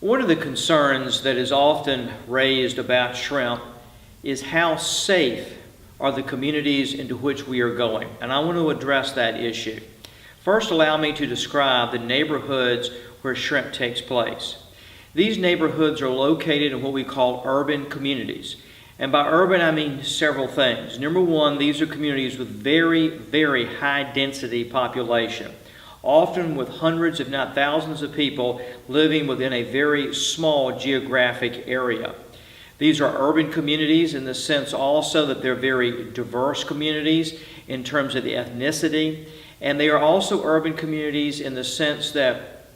One of the concerns that is often raised about shrimp is how safe are the communities into which we are going. And I want to address that issue. First, allow me to describe the neighborhoods where shrimp takes place. These neighborhoods are located in what we call urban communities. And by urban, I mean several things. Number one, these are communities with very, very high density population, often with hundreds, if not thousands of people living within a very small geographic area. These are urban communities in the sense also that they're very diverse communities in terms of the ethnicity. And they are also urban communities in the sense that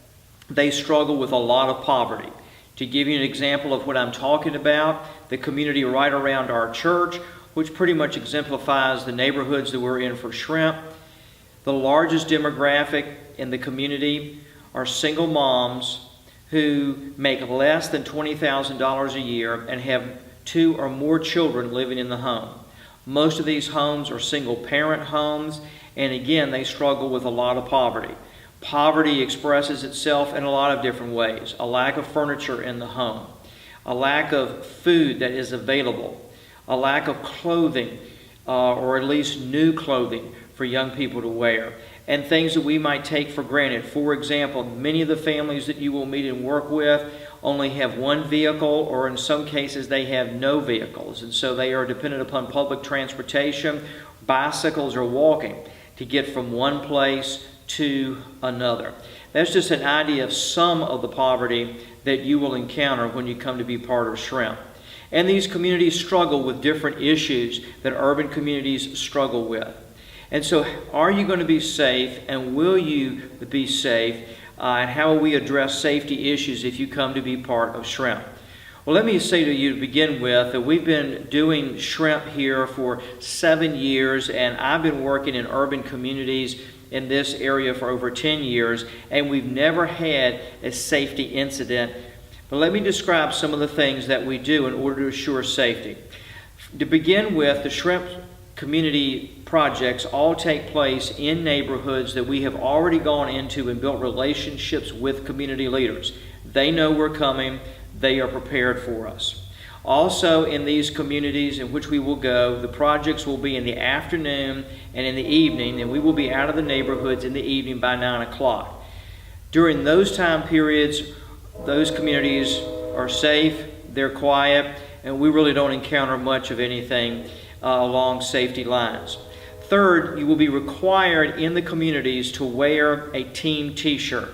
they struggle with a lot of poverty. To give you an example of what I'm talking about, the community right around our church, which pretty much exemplifies the neighborhoods that we're in for shrimp. The largest demographic in the community are single moms who make less than $20,000 a year and have 2 or more children living in the home. Most of these homes are single parent homes, and again, they struggle with a lot of poverty. Poverty expresses itself in a lot of different ways. A lack of furniture in the home, a lack of food that is available, a lack of clothing, or at least new clothing for young people to wear, and things that we might take for granted. For example, many of the families that you will meet and work with only have one vehicle, or in some cases they have no vehicles, and so they are dependent upon public transportation, bicycles, or walking to get from one place to another. That's just an idea of some of the poverty that you will encounter when you come to be part of shrimp. And these communities struggle with different issues that urban communities struggle with. And so, are you going to be safe, and will you be safe, and how will we address safety issues if you come to be part of shrimp? Well, let me say to you to begin with that we've been doing shrimp here for 7 years, and I've been working in urban communities in this area for over 10 years, and we've never had a safety incident. But let me describe some of the things that we do in order to assure safety. To begin with, the shrimp community projects all take place in neighborhoods that we have already gone into and built relationships with community leaders. They know we're coming. They are prepared for us. Also, in these communities in which we will go, the projects will be in the afternoon and in the evening, and we will be out of the neighborhoods in the evening by 9 o'clock. During those time periods, those communities are safe, they're quiet, and we really don't encounter much of anything along safety lines. Third, you will be required in the communities to wear a team t-shirt.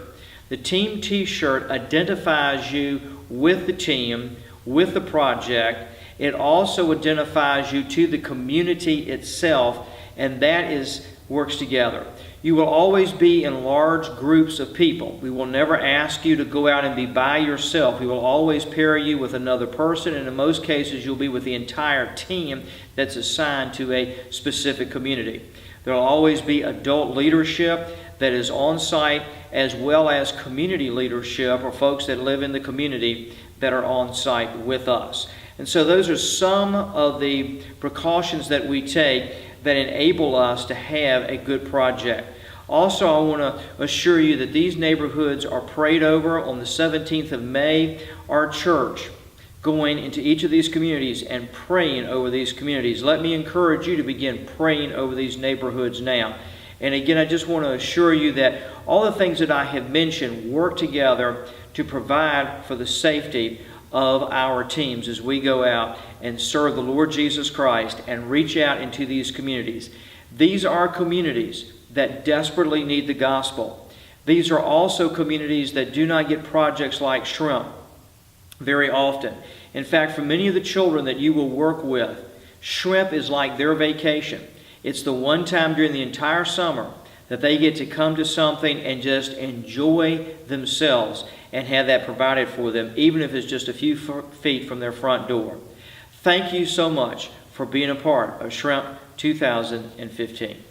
The team t-shirt identifies you with the team, with the project. It also identifies you to the community itself, and that works together. You will always be in large groups of people. We will never ask you to go out and be by yourself. We will always pair you with another person, and in most cases you'll be with the entire team that's assigned to a specific community. There will always be adult leadership that is on site, as well as community leadership, or folks that live in the community that are on site with us. And so those are some of the precautions that we take that enable us to have a good project. Also, I want to assure you that these neighborhoods are prayed over. On the 17th of May, our church going into each of these communities and praying over these communities. Let me encourage you to begin praying over these neighborhoods now. And again, I just want to assure you that all the things that I have mentioned work together to provide for the safety of our teams as we go out and serve the Lord Jesus Christ and reach out into these communities. These are communities that desperately need the gospel. These are also communities that do not get projects like shrimp very often. In fact, for many of the children that you will work with, shrimp is like their vacation. It's the one time during the entire summer that they get to come to something and just enjoy themselves and have that provided for them, even if it's just a few feet from their front door. Thank you so much for being a part of Shrimp 2015.